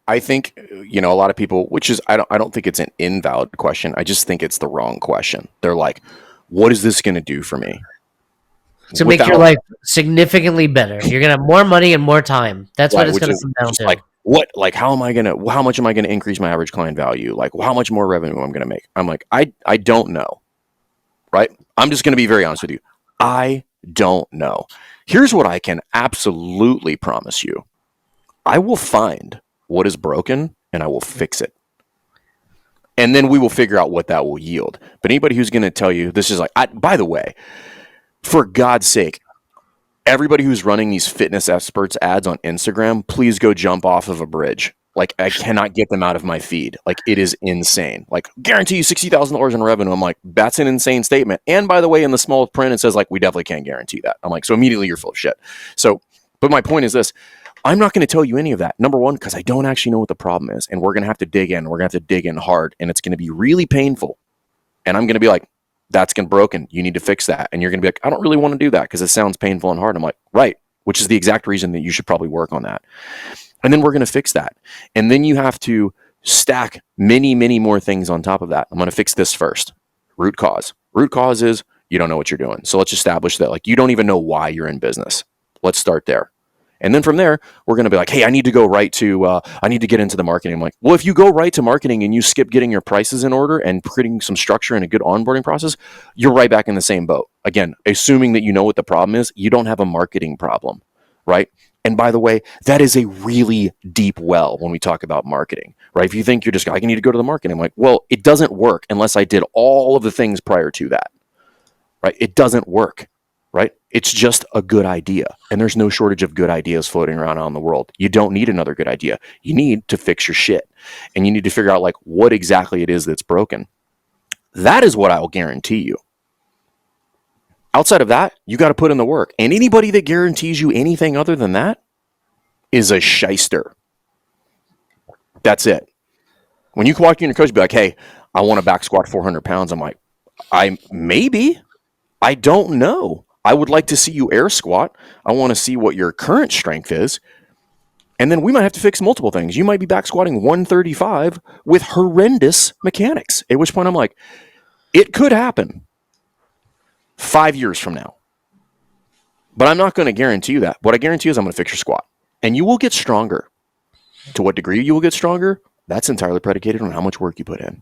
I think, a lot of people, which is, I don't think it's an invalid question. I just think it's the wrong question. They're like, what is this going to do for me? To make your Without, life significantly better. You're gonna have more money and more time. That's what right, it's which gonna is come down just to. like, how much am I going to increase my average client value? Like, how much more revenue I'm going to make? I'm like, I don't know. Right. I'm just going to be very honest with you. I don't know. Here's what I can absolutely promise you. I will find what is broken and I will fix it. And then we will figure out what that will yield. But anybody who's going to tell you this is like, by the way, for God's sake, everybody who's running these fitness experts ads on Instagram, please go jump off of a bridge. Like, I cannot get them out of my feed. Like, it is insane. Like, guarantee you $60,000 in revenue. I'm like, that's an insane statement. And by the way, in the small print, it says like, we definitely can't guarantee that. I'm like, so immediately you're full of shit. So, but my point is this. I'm not going to tell you any of that. Number one, because I don't actually know what the problem is. And we're going to have to dig in. We're going to have to dig in hard. And it's going to be really painful. And I'm going to be like, that's broken. You need to fix that. And you're going to be like, I don't really want to do that because it sounds painful and hard. I'm like, right. Which is the exact reason that you should probably work on that. And then we're going to fix that. And then you have to stack many, many more things on top of that. I'm going to fix this first. Root cause. Root cause is you don't know what you're doing. So let's establish that. Like, you don't even know why you're in business. Let's start there. And then from there, we're going to be like, hey, I need to go right to, I need to get into the marketing. I'm like, well, if you go right to marketing and you skip getting your prices in order and putting some structure and a good onboarding process, you're right back in the same boat. Again, assuming that you know what the problem is, you don't have a marketing problem, right? And by the way, that is a really deep well when we talk about marketing, right? If you think you're just, I need to go to the marketing, I'm like, well, it doesn't work unless I did all of the things prior to that, right? It doesn't work. Right? It's just a good idea. And there's no shortage of good ideas floating around in the world. You don't need another good idea. You need to fix your shit. And you need to figure out like what exactly it is that's broken. That is what I will guarantee you. Outside of that, you got to put in the work. And anybody that guarantees you anything other than that is a shyster. That's it. When you walk in your coach and be like, hey, I want to back squat 400 pounds. I'm like, I don't know. I would like to see you air squat. I want to see what your current strength is. And then we might have to fix multiple things. You might be back squatting 135 with horrendous mechanics, at which point I'm like, it could happen 5 years from now. But I'm not going to guarantee you that. What I guarantee is I'm going to fix your squat. And you will get stronger. To what degree you will get stronger, that's entirely predicated on how much work you put in.